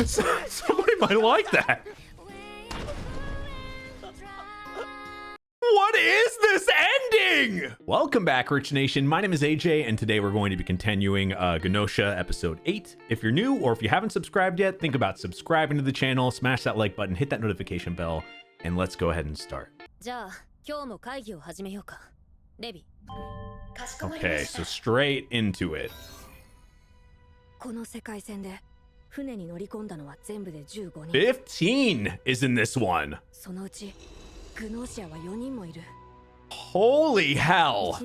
Somebody might like that. What is this ending? Welcome back, Rich Nation. My name is AJ, and today we're going to be continuing GNOSIA episode 8. If you're new or if you haven't subscribed yet, think about subscribing to the channel, smash that like button, hit that notification bell, and let's go ahead and start. Okay, so straight into it. 15 is in this one. Holy hell.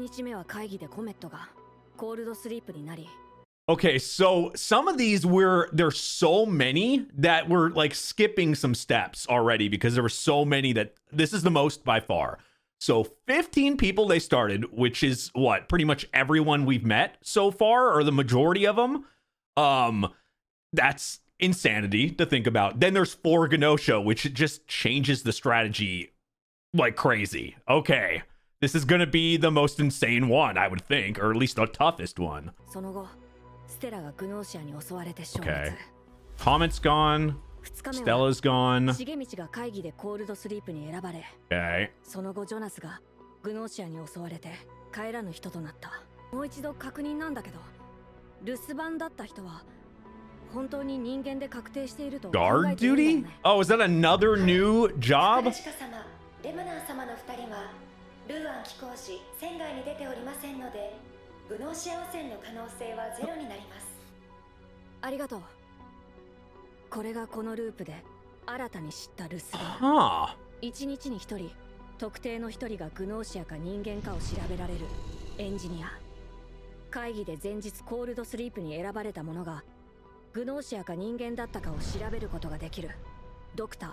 Okay, so some of these there's so many that we're like skipping some steps already because there were so many that this is the most by far. So 15 people they started, which is what, pretty much everyone we've met so far, or the majority of them. That's insanity to think about. Then there's 4 GNOSIA, which just changes the strategy like crazy. Okay, this is gonna be the most insane one, I would think, or at least the toughest one. Okay, Comet's gone. Stella's gone. Okay. Guard duty? Oh, is that another new job? Huh. 1日に1人、特定の1人がグノーシアか人間かを調べられるエンジニア。会議で前日コールドスリープに選ばれた者がグノーシアか人間だったかを調べることができるドクター。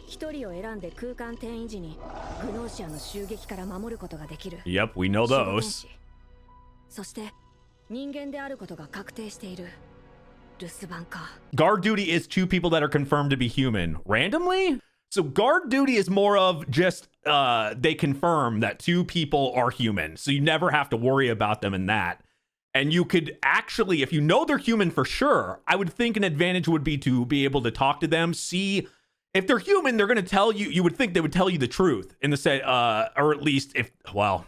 1人を選んで空間転移時にグノーシアの襲撃から守ることができる。Yep, we know those. そして人間であることが確定している。 Guard duty is 2 people that are confirmed to be human randomly. So guard duty is more of just they confirm that 2 people are human, so you never have to worry about them in that. And you could actually, if you know they're human for sure, I would think an advantage would be to be able to talk to them, see if they're human. They're going to tell you, you would think they would tell you the truth in the say, or at least if, well,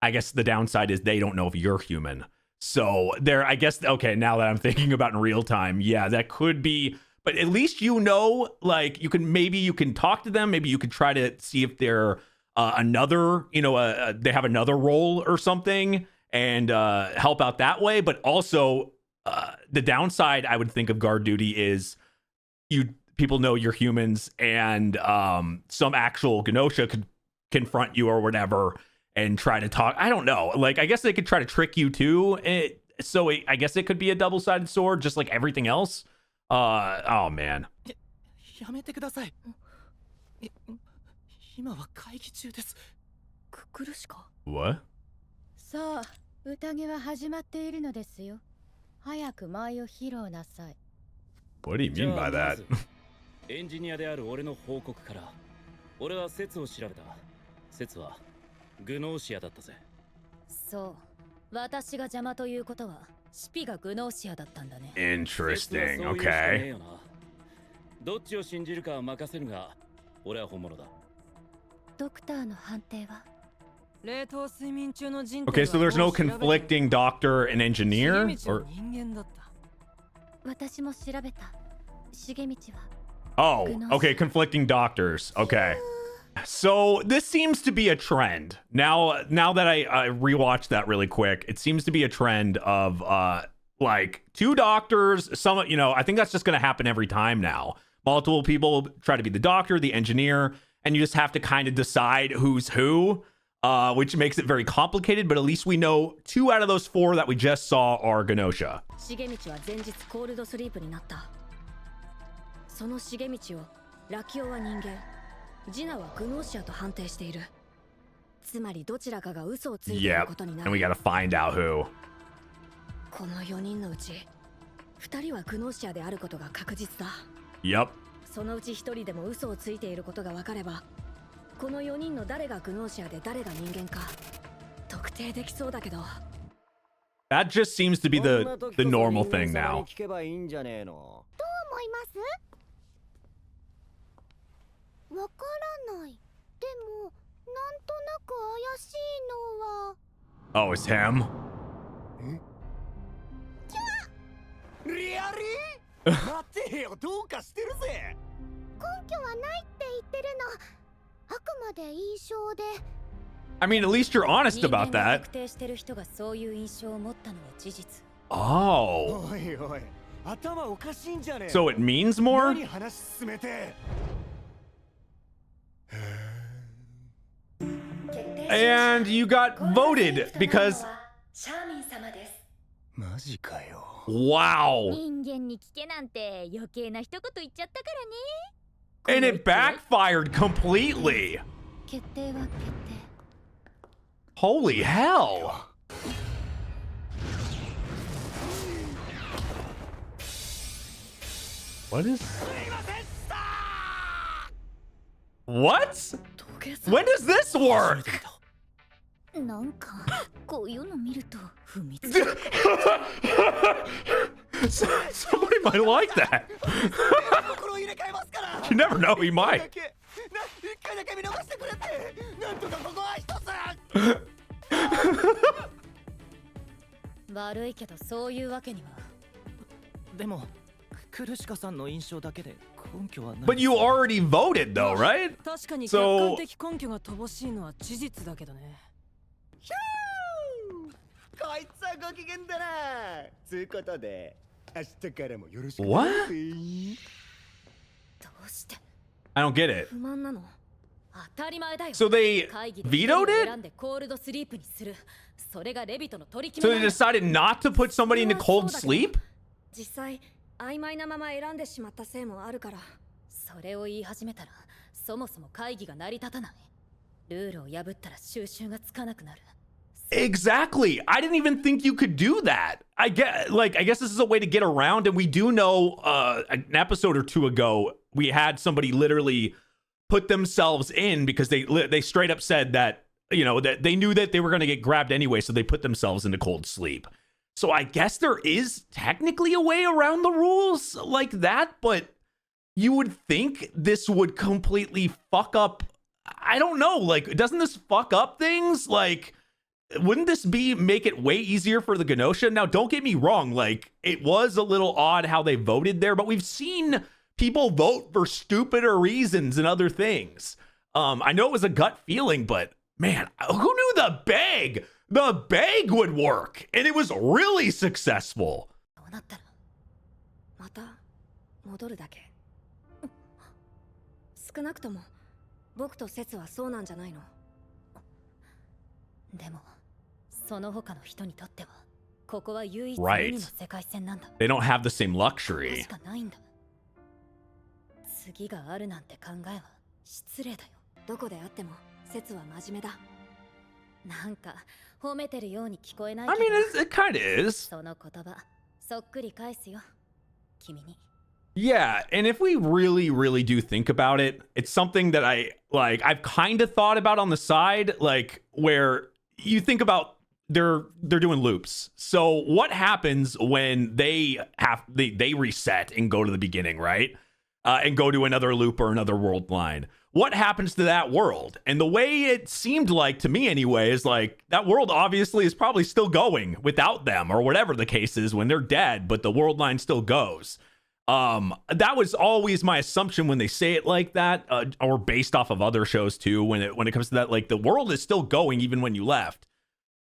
I guess the downside is they don't know if you're human. So there, I guess, okay, now that I'm thinking about in real time, yeah, that could be, but at least you know, like, maybe you can talk to them, maybe you could try to see if they're another, you know, they have another role or something and help out that way. But also, the downside I would think of guard duty is people know you're humans, and some actual GNOSIA could confront you or whatever and try to talk. I don't know. Like, I guess they could try to trick you too. I guess it could be a double-sided sword, just like everything else. Oh, man. What? What do you mean by that? エンジニアである俺の報告から、俺は説を調べた。説はグノーシアだったぜ。そう、私が邪魔ということは、シピがグノーシアだったんだね。Interesting. Okay. どっちを信じるかは任せるが、俺は本物だ。ドクターの判定は？ Okay, so there's no conflicting doctor and engineer? Or... Oh, okay, conflicting doctors. Okay. So this seems to be a trend. Now that I rewatched that really quick, it seems to be a trend of like 2 doctors, some, you know, I think that's just going to happen every time now. Multiple people try to be the doctor, the engineer, and you just have to kind of decide who's who, which makes it very complicated, but at least we know 2 out of those 4 that we just saw are GNOSIA. その重道をラキオは人間、ジナはグノーシアと判定している。つまりどちらかが嘘をついていることになる。And we gotta find out who. この4人のうち2人はグノーシアであることが確実だ。Yep. そのうち1人でも嘘をついていることが分かれば、この4人の誰がグノーシアで誰が人間か特定できそうだけど。That just seems to be the normal thing now. 思います？わからない。でも、なんとなく怪しいのは。Oh, it's him. リアリー待てよ、どうかしてるぜ。根拠はないって言ってるの。あくまで印象で。I mean, at least you're honest about that. 特定してる人がそういう印象を持ったのは事実。Oh. おいおい、頭おかしいんじゃねえ。 So it means more? 何話進めて。And you got voted because シャーミン様です。マジかよ。 wow. 人間に聞けなんて余計な一言言っちゃったからね。 And it backfired completely. 決定は決定。 Holy hell. What is... What? When does this work? なんかこういうの見ると踏みつ Somebody might like that. 心入れ替えますから。 You never know, he might. 一回だけ見逃してくれって。なんとかここは一つ。悪いけどそういうわけには。でもクルシカさんの印象だけで根拠はない。 But you already voted though, right? 確かに So- 客観的根拠が乏しいのは事実だけどね。こいつはご機嫌だな。つうことで明日からもよろしく。 What? どうして I don't get it. 不満なの？当たり前だよ。 So they 会議で vetoed 選 it? んでコールドスリープにする。それがレビトの取り決 So め they なんだ。 decided not to put somebody into cold sleep? 実際曖昧なまま選んでしまったせいもあるから。それを言い始めたらそもそも会議が成り立たない。ルールを破ったら収拾がつかなくなる。 Exactly. I didn't even think you could do that. I guess this is a way to get around, and we do know an episode or two ago we had somebody literally put themselves in because they straight up said that, you know, that they knew that they were going to get grabbed anyway, so they put themselves into cold sleep. So I guess there is technically a way around the rules like that, but you would think this would completely fuck up. I don't know, like, doesn't this fuck up things? Like, wouldn't this make it way easier for the GNOSIA? Now, don't get me wrong, like, it was a little odd how they voted there, but we've seen people vote for stupider reasons and other things. I know it was a gut feeling, but man, who knew the bag would work? And it was really successful. そうなったらまた戻るだけ。少なくとも僕とセツはそうなんじゃないの。でもその他の人にとってはここは唯一無二の世界線なんだ。 They don't have the same luxury. しかないんだ。次があるなんて考えは失礼だよ。どこであってもセツは真面目だ。なんか褒めてるように聞こえないけ I ど。 mean, it kind of is. その言葉そっくり返すよ。君に。 Yeah, and if we really, really do think about it, it's something that I've kind of thought about on the side, like where you think about they're doing loops. So what happens when they reset and go to the beginning, right? And go to another loop or another world line. What happens to that world? And the way it seemed like to me anyway is like that world obviously is probably still going without them or whatever the case is when they're dead, but the world line still goes. That was always my assumption when they say it like that, or based off of other shows too. When it comes to that, like the world is still going even when you left.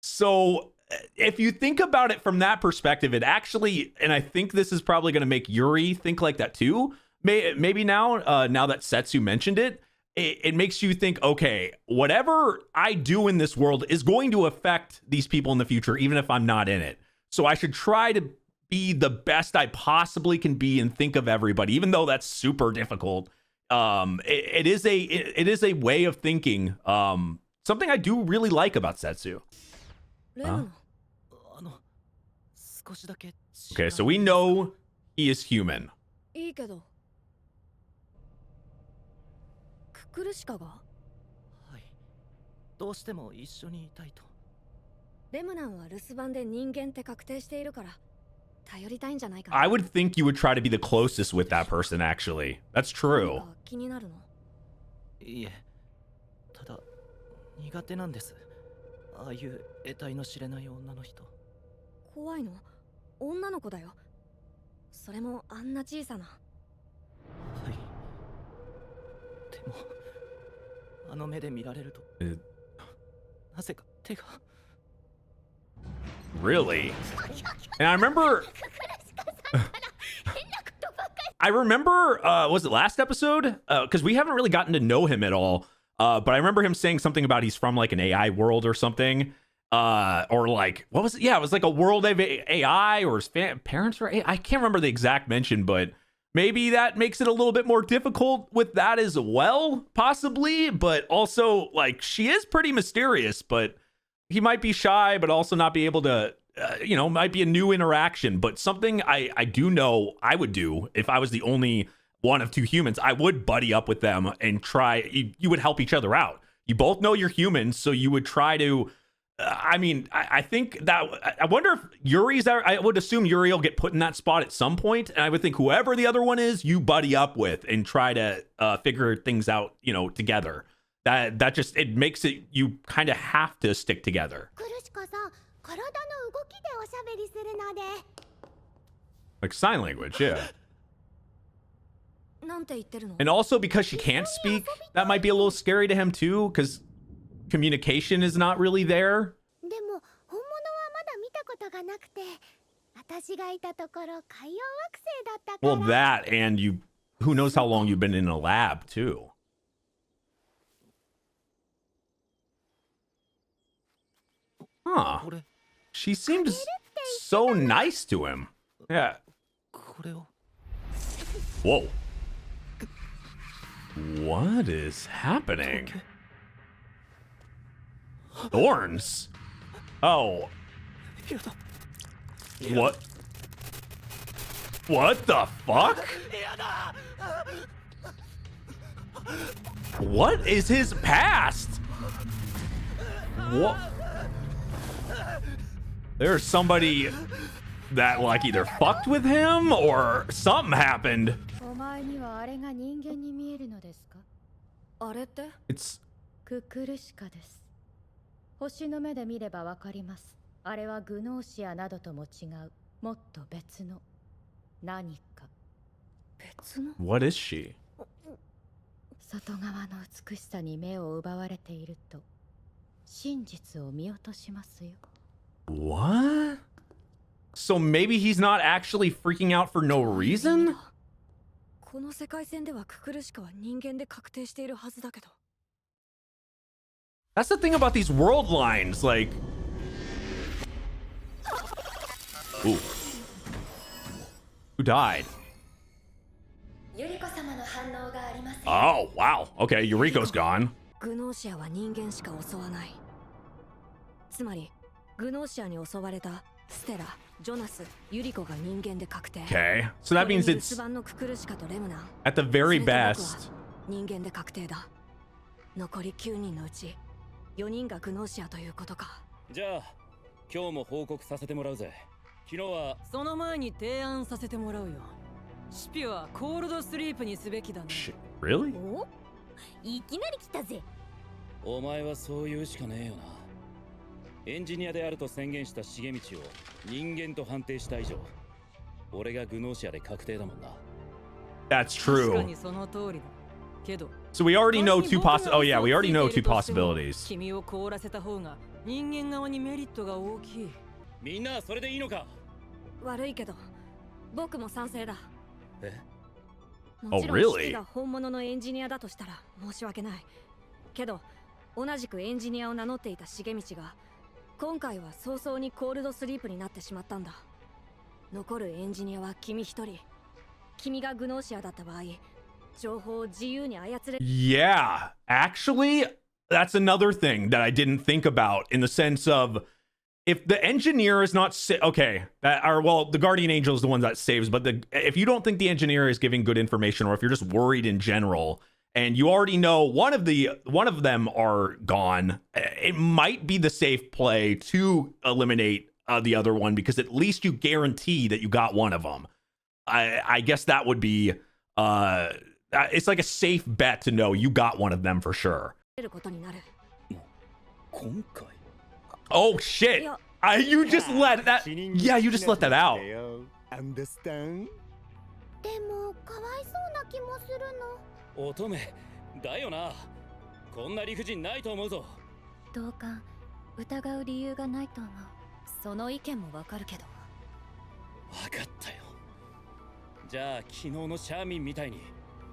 So if you think about it from that perspective, it actually, and I think this is probably going to make Yuri think like that too. Maybe now that Setsu mentioned it, it makes you think, okay, whatever I do in this world is going to affect these people in the future, even if I'm not in it. So I should try to be the best I possibly can be and think of everybody, even though that's super difficult. It is a way of thinking. Something I do really like about Setsu. Huh? Okay, so we know he is human. いいけど。クルシカが？はい。どうしても一緒にいたいと。レムナンは留守番で人間って確定しているから頼りたいんじゃないかな。 I would think you would try to be the closest with that person, actually. That's true. 何か気になるの？いえ、ただ苦手なんです。ああいう得体の知れない女の人。怖いの？女の子だよ。それもあんな小さな。はい。でもあの目で見られると、なぜか手が。Really? And I remember was it last episode? Because we haven't really gotten to know him at all. But I remember him saying something about he's from like an AI world or something. Or like, what was it? Yeah, it was like a world of AI, or his parents were AI. I can't remember the exact mention, but maybe that makes it a little bit more difficult with that as well, possibly. But also, like, she is pretty mysterious, but he might be shy, but also not be able to, might be a new interaction. But something I do know I would do if I was the only one of two humans, I would buddy up with them and try, you would help each other out. You both know you're humans, so you would try to, I think that, I wonder if Yuri's, I would assume Yuri will get put in that spot at some point, and I would think whoever the other one is, you buddy up with and try to figure things out, together. That just, it makes it, you kind of have to stick together. Like sign language, yeah. And also because she can't speak, that might be a little scary to him too, because communication is not really there. Well, that, and you, who knows how long you've been in a lab too. Huh. She seems so nice to him. Yeah. Whoa. What is happening? Thorns? Oh. What? What the fuck? What is his past? What? There's somebody that like either fucked with him or something happened. It's ククルシカです。星の目で見ればわかります。あれはグノーシアなどとも違う、もっと別の何か。別の？ What is she? 外側の美しさに目を奪われていると、真実を見落としますよ。What? So maybe he's not actually freaking out for no reason? この世界線ではククルシカは人間で確定しているはずだけど。That's the thing about these world lines, like... Ooh. Who died? Oh, wow. Okay, Yuriko's gone. グノーシアは人間しか襲わない。つまり、グノーシアに襲われたステラ、ジョナス、ユリコが人間で確定。Okay, so that means it's のククルシカとレムナン。 at the very best. 人間で確定だ。残り9人のうち4人がグノーシアということか。じゃあ今日も報告させてもらうぜ。昨日はその前に提案させてもらうよ。シピはコールドスリープにすべきだね。Really? お？いきなり来たぜ。お前はそう言うしかねえよな。エンジニアであると宣言した重道を人間と判定した以上、俺がグノーシアで確定だもんな。That's true. 確かにその通りだ。けど。So we already know two oh yeah, we already know two possibilities. 君を凍らせた方が人間側にメリットが大きい。みんなそれでいいのか？悪いけど、僕も賛成だ。え？もちろんシピが本物のエンジニアだとしたら申し訳ない。けど、同じくエンジニアを名乗っていた重道が今回は早々にコールドスリープになってしまったんだ。残るエンジニアは君一人。君がグノーシアだった場合、情報を自由に操れ。Yeah, actually, that's another thing that I didn't think about in the sense of if the engineer is not okay, the guardian angel is the one that saves, but if you don't think the engineer is giving good information, or if you're just worried in general and you already know one of them are gone, it might be the safe play to eliminate the other one, because at least you guarantee that you got one of them. I guess that would be it's like a safe bet to know you got one of them for sure. Oh shit! You just let that. Yeah, you just let that out. Understand? でもかわいそうな気もするの。乙女だよな。こんな理不尽ないと思うぞ。同感、疑う理由がないと思う。その意見もわかるけど。わかったよ。じゃあ昨日のシャーミンみたいに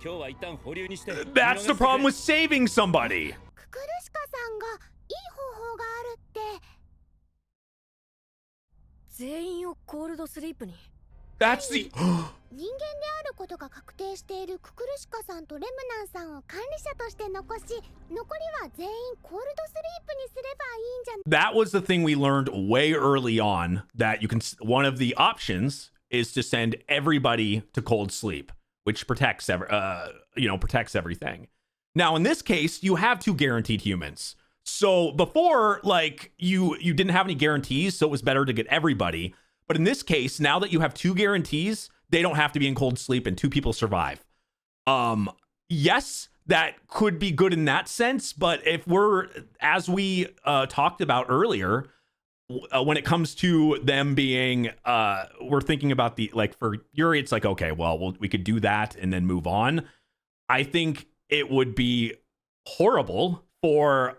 今日は一旦保留にして。That's the problem with saving somebody. ククルシカさんがいい方法があるって。全員をコールドスリープに。That's the 人間であることが確定しているククルシカさんとレムナンさんを管理者として残し、残りは全員コールドスリープにすればいいんじゃない。 That was the thing we learned way early on, that you can, one of the options is to send everybody to cold sleep, which protects protects everything. Now in this case, you have 2 guaranteed humans. So before, like, you didn't have any guarantees, so it was better to get everybody. But in this case, now that you have 2 guarantees, they don't have to be in cold sleep and 2 people survive. Yes, that could be good in that sense, but if we're, as we talked about earlier, when it comes to them being, we're thinking about the, like, for Yuri, it's like, okay, well, we could do that and then move on. I think it would be horrible for,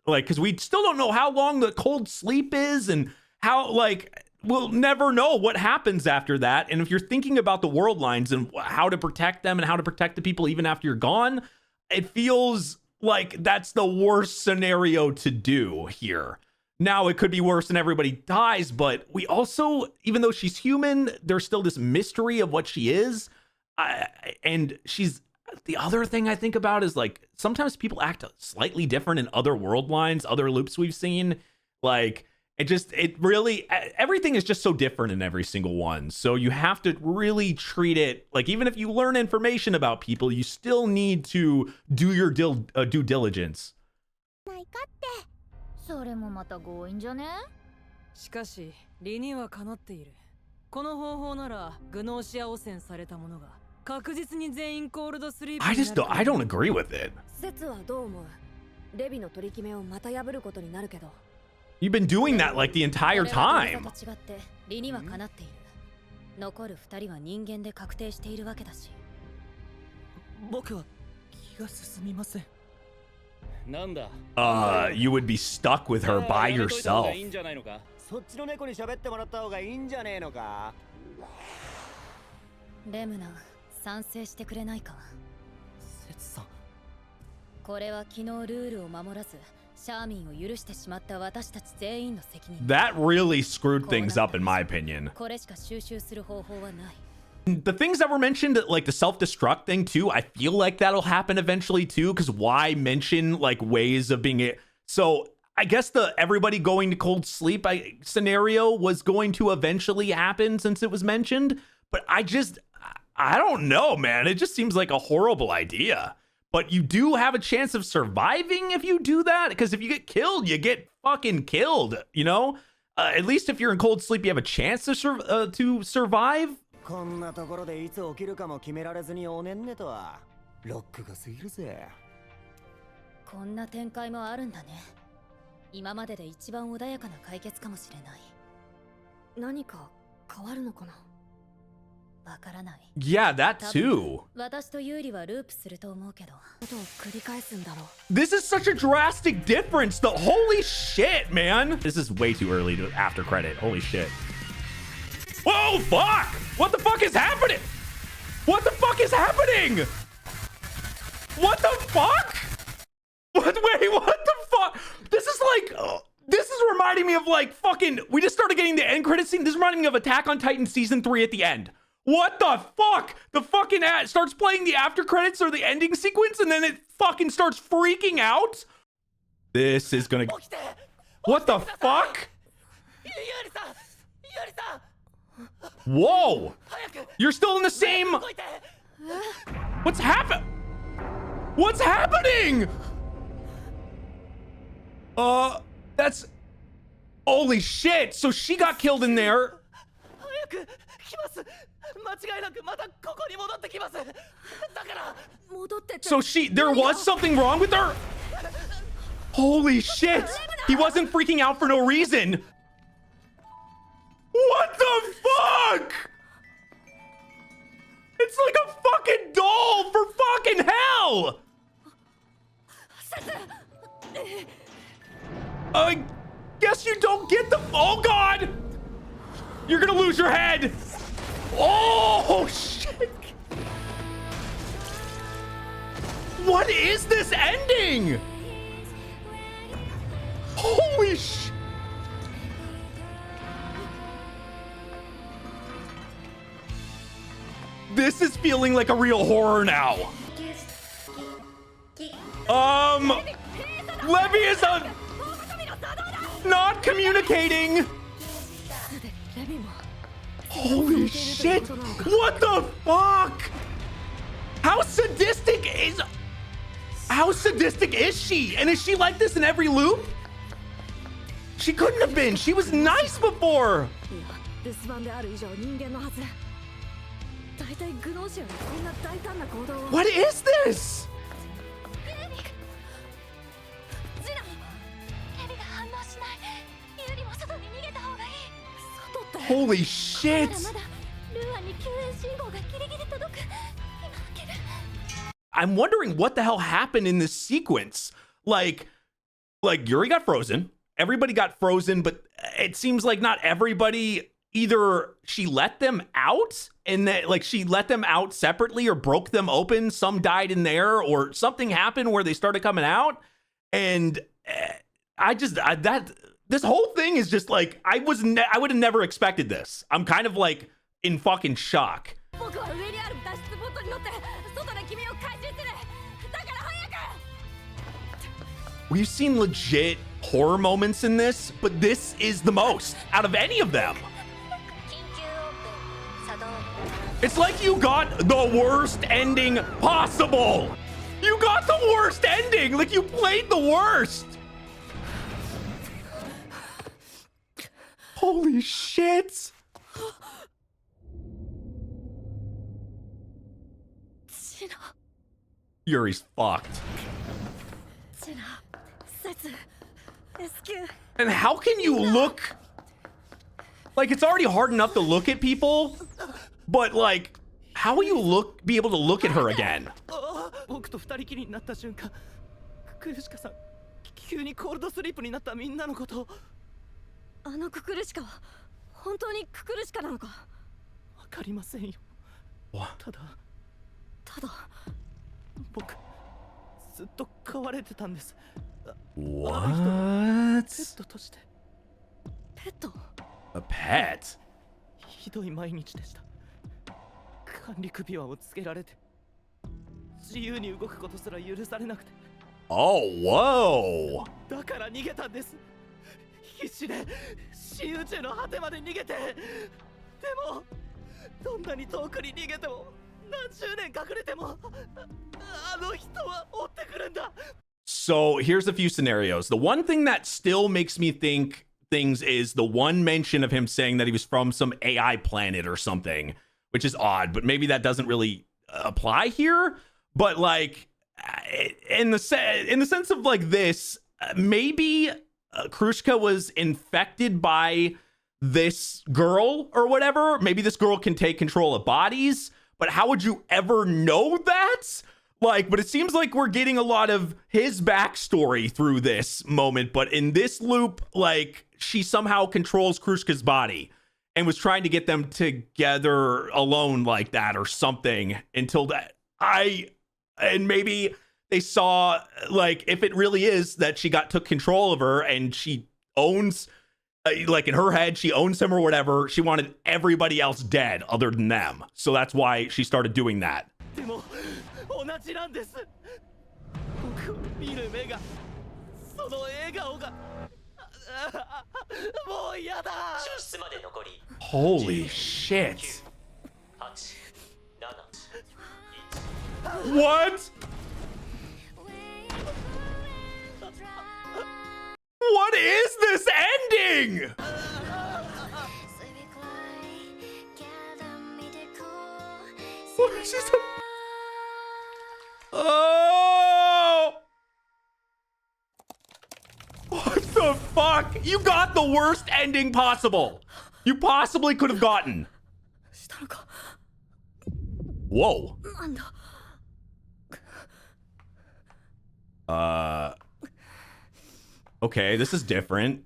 like, because we still don't know how long the cold sleep is, and how, like, we'll never know what happens after that. And if you're thinking about the world lines and how to protect them and how to protect the people even after you're gone, it feels like that's the worst scenario to do here. Now, it could be worse and everybody dies, but we also, even though she's human, there's still this mystery of what she is. And she's, the other thing I think about is, like, sometimes people act slightly different in other world lines, other loops we've seen. Like, it really, everything is just so different in every single one. So you have to really treat it like, even if you learn information about people, you still need to do your due diligence. ないかって。それもまた強引じゃね。しかし理にはかなっている。この方法ならグノーシア汚染されたものが確実に全員コールドスリープになる。I don't agree with it. 説はどう思う？レビの取り決めをまた破ることになるけど。You've been doing that like the entire time. と違って理にはかなっている。残る2人は人間で確定しているわけだし。僕は気が進みません。なんだ。You would be stuck with her by yourself. そっちの猫に喋ってもらった方がいいんじゃねえのか。レムナン、賛成してくれないか。セツさん。これは昨日ルールを守らず。シャーミンを許してしまった私たち全員の責任。That really screwed things up in my opinion. これしか収集する方法はない。The things that were mentioned, like the self-destruct thing too, I feel like that'll happen eventually too, because why mention like ways of being it? So I guess the everybody going to cold sleep scenario was going to eventually happen since it was mentioned, but I don't know, man. It just seems like a horrible idea. But you do have a chance of surviving if you do that, because if you get killed, you get fucking killed, you know? At least if you're in cold sleep, you have a chance to survive. こんなところでいつ起きるかも決められずにおねんねとはロックが過ぎるぜ。こんな展開もあるんだね。今までで一番穏やかな解決かもしれない。何か変わるのかな？わからない。Yeah, that too. 私とユーリはループすると思うけど、ことを繰り返すんだろう。This is such a drastic difference. The holy shit, man. This is way too early to after credit. Holy shit. Whoa, fuck! What the fuck is happening? What the fuck is happening? What the fuck? Wait, what the fuck? This is like, this is reminding me of like fucking, we just started getting the end credit scene. This is reminding me of Attack on Titan season 3 at the end. What the fuck? The fucking ad starts playing the after credits or the ending sequence, and then it fucking starts freaking out. This is gonna. What the fuck? Whoa! You're still in the same. What's happened? What's happening? That's... Holy shit. So she got killed in there. So there was something wrong with her? Holy shit. He wasn't freaking out for no reason. What the fuck? It's like a fucking doll for fucking hell. I guess you don't get the... Oh, God. You're gonna lose your head. Oh, shit. What is this ending? Holy shit. This is feeling like a real horror now. Levy is not communicating. Holy shit. What the fuck? How sadistic is she? And is she like this in every loop? She couldn't have been. She was nice before. What is this? Holy shit. I'm wondering what the hell happened in this sequence. Like Yuri got frozen. Everybody got frozen, but it seems like not everybody, either she let them out and that like she let them out separately or broke them open. Some died in there or something happened where they started coming out. And this whole thing is just like, I would have never expected this. I'm kind of like in fucking shock. We've seen legit horror moments in this, but this is the most out of any of them. It's like you got the worst ending possible. You got the worst ending. Like you played the worst. Holy shit. Yuri's fucked. And how can you look? Like, it's already hard enough to look at people, but like, how will you be able to look at her again? What? A pet? Oh, whoa. So here's a few scenarios. The one thing that still makes me think things is the one mention of him saying that he was from some AI planet or something, which is odd, but maybe that doesn't really apply here. But like in the sense of like this, maybe Krushka was infected by this girl or whatever. Maybe this girl can take control of bodies, but how would you ever know that? Like, but it seems like we're getting a lot of his backstory through this moment. But in this loop, like, she somehow controls Krushka's body and was trying to get them together alone like that or something until that. And maybe they saw, like, if it really is that she took control of her and she owns, like in her head, she owns him or whatever. She wanted everybody else dead other than them. So that's why she started doing that. Holy shit. What? What is this ending? What is this? Oh! What the fuck? You got the worst ending possible. You possibly could have gotten. Whoa. Okay, this is different.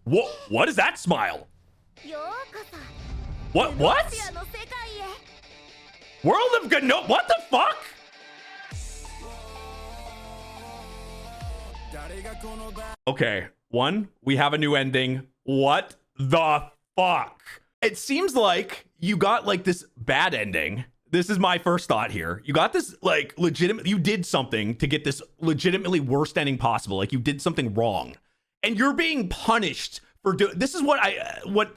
What is that smile? What? World of GNOSIA? What the fuck? Okay, one, we have a new ending. What the fuck? It seems like you got like this bad ending. This is my first thought here. You got this like legitimate, you did something to get this legitimately worst ending possible. Like you did something wrong and you're being punished for doing, this is what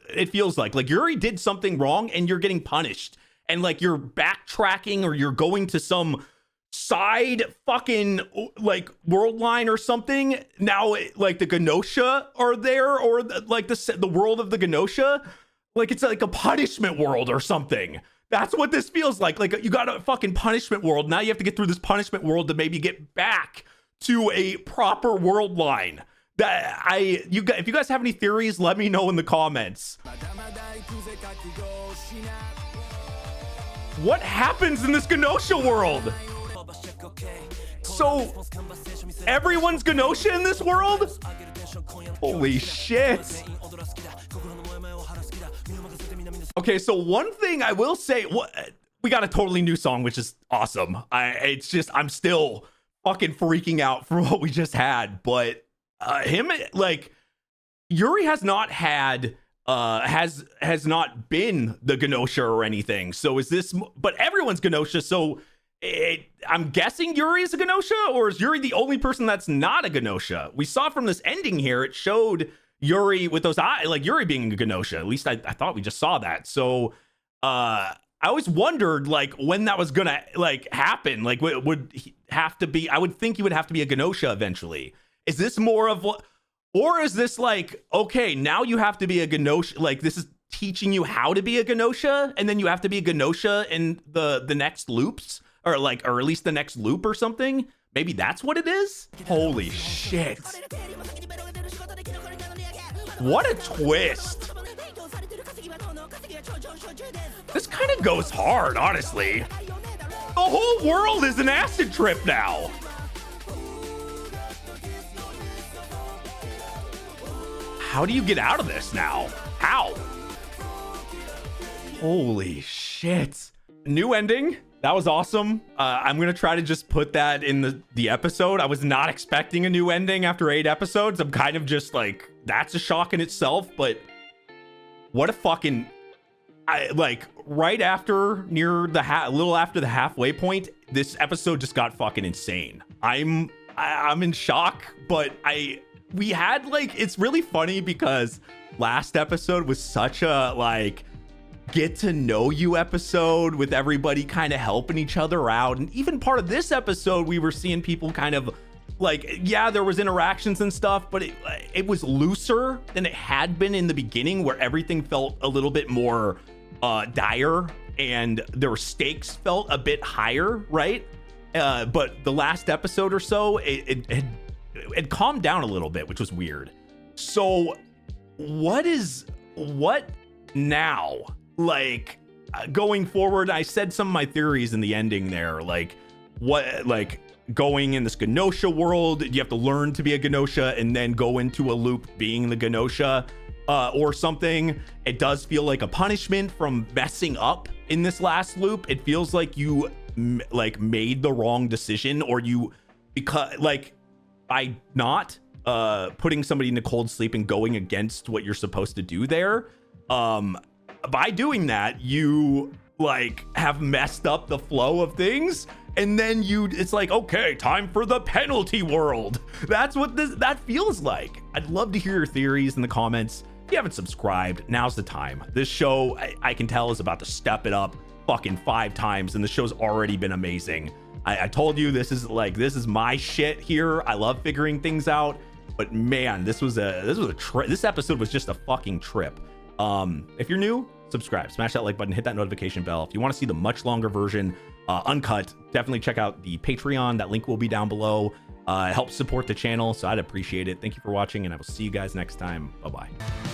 it feels like. Like Yuri did something wrong and you're getting punished and like you're backtracking or you're going to some side fucking like world line or something. Now like the GNOSIA are there or like the world of the GNOSIA. Like it's like a punishment world or something. That's what this feels like. Like you got a fucking punishment world. Now you have to get through this punishment world to maybe get back to a proper world line. If you guys have any theories, let me know in the comments. What happens in this GNOSIA world? So everyone's GNOSIA in this world? Holy shit. Okay, so one thing I will say, we got a totally new song, which is awesome. It's just, I'm still fucking freaking out for what we just had. But him, like, Yuri has not had, has not been the GNOSIA or anything. So is this, but everyone's GNOSIA. So I'm guessing Yuri is a GNOSIA, or is Yuri the only person that's not a GNOSIA? We saw from this ending here, it showed Yuri with those eyes, like Yuri being a GNOSIA. At least I thought we just saw that. So I always wondered like when that was gonna like happen. Like would he have to be, I would think he would have to be a GNOSIA eventually. Is this more of what, or is this like, okay, now you have to be a GNOSIA, like this is teaching you how to be a GNOSIA and then you have to be a GNOSIA in the next loops or like, or at least the next loop or something. Maybe that's what it is. Holy shit. What a twist. This kind of goes hard, honestly. The whole world is an acid trip now. How do you get out of this now? How? Holy shit. New ending. That was awesome. I'm going to try to just put that in the episode. I was not expecting a new ending after 8 episodes. I'm kind of just like, that's a shock in itself, but what a fucking, like right after near the a little after the halfway point, this episode just got fucking insane. I'm in shock, but we had like, it's really funny because last episode was such a like get to know you episode with everybody kind of helping each other out. And even part of this episode, we were seeing people kind of like, yeah, there was interactions and stuff, but it was looser than it had been in the beginning where everything felt a little bit more dire and their stakes felt a bit higher, right? But the last episode or so, it calmed down a little bit, which was weird. So what now? Like going forward, I said some of my theories in the ending there, like what, like going in this GNOSIA world, you have to learn to be a GNOSIA and then go into a loop being the GNOSIA or something. It does feel like a punishment from messing up in this last loop. It feels like you like made the wrong decision, or you, because like by not putting somebody in a cold sleep and going against what you're supposed to do there, by doing that, you like have messed up the flow of things, and then it's like, okay, time for the penalty world. That's what that feels like. I'd love to hear your theories in the comments. If you haven't subscribed, now's the time. This show, I can tell, is about to step it up fucking 5 times, and the show's already been amazing. I told you this is my shit here. I love figuring things out. But man, this was a trip. This episode was just a fucking trip. If you're new, subscribe, smash that like button, hit that notification bell. If you want to see the much longer version, uncut, definitely check out the Patreon. That link will be down below. It helps support the channel, so I'd appreciate it. Thank you for watching, and I will see you guys next time. Bye-bye.